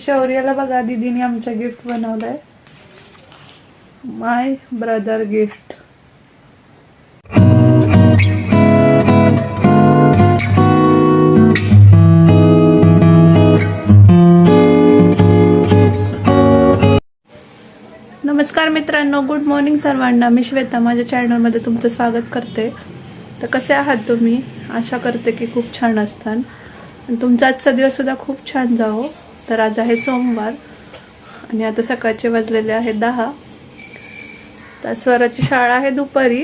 शौर्याला बघा दीदीने आमच्या गिफ्ट बनवलंय. माय ब्रदर गिफ्ट. नमस्कार मित्रांनो, गुड मॉर्निंग सर्वांना. मी श्वेता माझ्या चॅनलमध्ये तुमचं स्वागत करते. तर कसे आहात तुम्ही? आशा करते की खूप छान असतात आणि तुमचा आजचा दिवस सुद्धा खूप छान जावो. तर आज आहे सोमवार आणि आता सकाळचे वाजलेले आहे 10. तर स्वराची शाळा आहे दुपारी.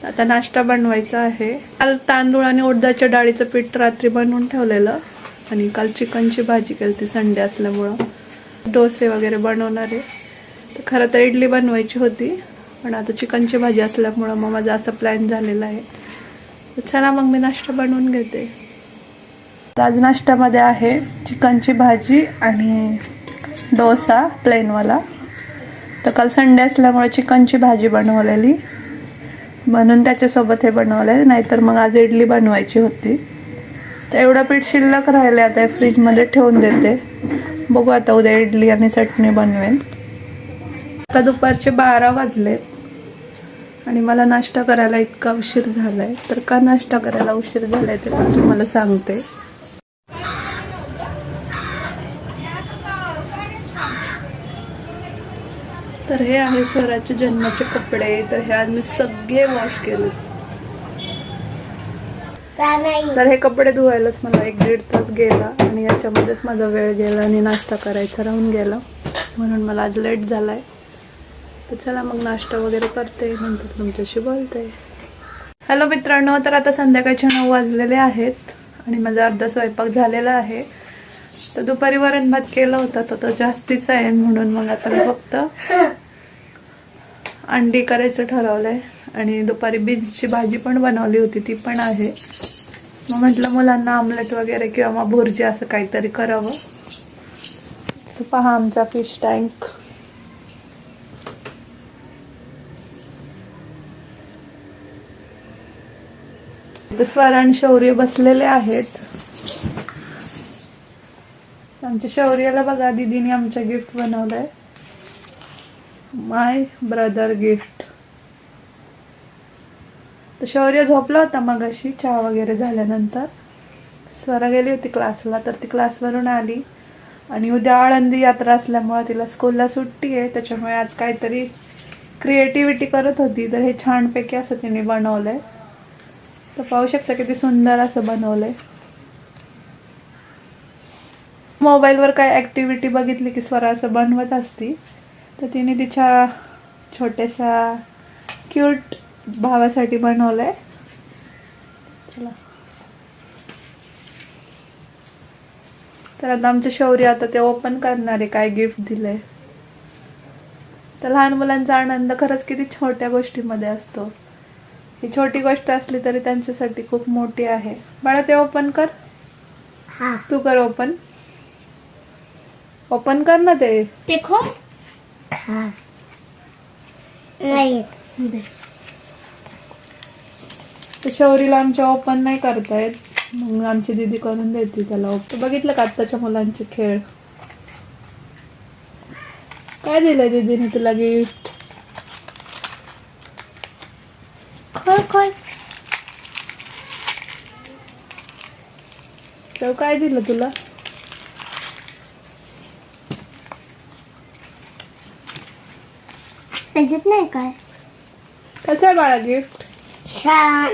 आता नाश्ता बनवायचा आहे. काल तांदूळ आणि उडदाच्या डाळीचं पीठ रात्री बनवून ठेवलेलं आणि काल चिकनची भाजी केली संडे असल्यामुळं. डोसे वगैरे बनवणार आहे. तर खरं तर इडली बनवायची होती पण आता चिकनची भाजी असल्यामुळं मग माझा असा प्लॅन झालेला आहे. तर चला मग मी नाश्ता बनवून घेते. आज नाश्त्यामध्ये आहे चिकनची भाजी आणि डोसा प्लेनवाला. तर काल संडे असल्यामुळे चिकनची भाजी बनवलेली म्हणून त्याच्यासोबत हे बनवलं. नाहीतर मग आज इडली बनवायची होती. तर एवढं पीठ शिल्लक राहिले. आता फ्रीजमध्ये ठेवून देते. बघू आता उद्या इडली आणि चटणी बनवेन. आता दुपारचे 12 वाजलेत आणि मला नाश्ता करायला इतका उशीर झालाय. तर का नाश्ता करायला उशीर झालाय ते पण तुम्हाला सांगते. तर हे आहे स्वराचे जन्माचे कपडे. तर हे आज मी सगळे वॉश केले. तर हे कपडे धुवायलाच मला 1-1.5 तास गेला आणि याच्यामध्येच माझा वेळ गेला आणि नाश्ता करायचा राहून गेला म्हणून मला आज लेट झालाय. तर चला मग नाश्ता वगैरे करते, नंतर तुमच्याशी बोलते. हॅलो मित्रांनो, तर आता संध्याकाळचे 9 वाजलेले आहेत आणि माझा अर्धा स्वयंपाक झालेला आहे. तर दुपारी वरण भात केला होता तो जास्तीच आहे म्हणून मग आता मी फक्त अंडी करायचं ठरवलंय आणि दुपारी बीन्सची भाजी पण बनवली होती ती पण आहे. मग म्हटलं मुलांना आमलेट वगैरे किंवा मग भुर्जी असं काहीतरी करावं. तर पहा आमचा फिश टँक. स्वरा आणि शौर्य बसलेले आहेत. आमच्या शौर्याला बघा दीदीने आमच्या गिफ्ट बनवलंय. माय ब्रदर गिफ्ट. तर शौर्य झोपला होता मगाशी चहा वगैरे झाल्यानंतर. स्वरा गेली होती क्लासला. तर ती क्लासवरून आली आणि उद्या आळंदी यात्रा असल्यामुळे तिला स्कूलला सुट्टी आहे. त्याच्यामुळे आज काहीतरी क्रिएटिव्हिटी करत होती. तर हे छानपैकी असं तिने बनवलंय. तर पाहू शकता किती सुंदर असं बनवलंय. मोबाईलवर काय ऍक्टिव्हिटी बघितली की स्वरा असं बनवत असती. तर तिने तिच्या छोट्याशा क्यूट भावासाठी बनवलंय. चला. तर आता आमच्या शौर्य आता ते ओपन करणार आहे काय गिफ्ट दिलंय. तर लहान मुलांचा आनंद खरंच किती छोट्या गोष्टीमध्ये असतो. ही छोटी गोष्ट असली तरी त्यांच्यासाठी खूप मोठी आहे. बाळा ते ओपन कर. तू कर ओपन. ओपन कर ना ते. देखो नाही तर शौरीला आमच्या ओपन नाही करतायत मग आमची दीदी करून देते त्याला ओपन. बघितलं का आत्ताच्या मुलांचे खेळ. काय दिलंय दीदीने तुला गिफ्ट? खोल तर काय दिलं तुला? त्याच्यात नाही काय. कसं आहे बाळा गिफ्ट? छान.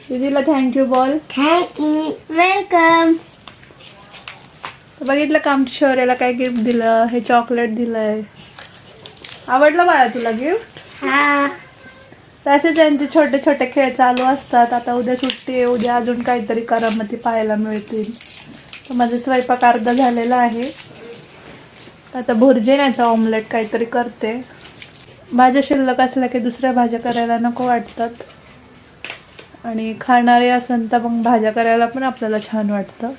दीदीला थँक्यू बोल. थँक्यू. वेलकम. बघितलं का आमच्या शौर्याला काय गिफ्ट दिलं? हे चॉकलेट दिलंय. आवडलं बाळा तुला गिफ्ट? हा. तसेच त्यांचे छोटे छोटे खेळ चालू असतात. आता उद्या सुट्टी आहे. उद्या अजून काहीतरी करामती पाहायला मिळतील. तर माझा स्वयंपाक अर्धा झालेला आहे. आता भुर्जी नाहीचा ऑमलेट काहीतरी करते. भाज्या शिल्लक असल्या की दुसऱ्या भाज्या करायला नको वाटतात आणि खाणारे असेल तर मग भाज्या करायला पण आपल्याला छान वाटतं.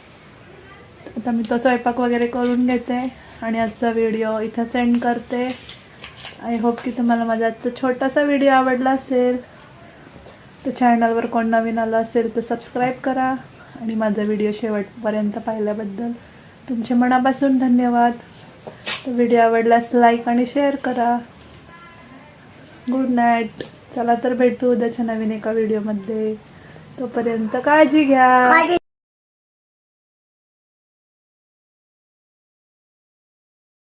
आता मी तो स्वयंपाक वगैरे करून घेते आणि आजचा व्हिडिओ इथं सेंड करते. आय होप की तुम्हाला माझा आजचा छोटासा व्हिडिओ आवडला असेल. तर चॅनलवर कोण नवीन आलं असेल तर सबस्क्राईब करा आणि माझा व्हिडिओ शेवटपर्यंत पाहिल्याबद्दल तुमचे मनापासून धन्यवाद. व्हिडिओ आवडल्यास लाईक आणि शेअर करा. Good night. चला तर भेटू उद्याच्या नवीन एका व्हिडिओमध्ये. तोपर्यंत काळजी घ्या.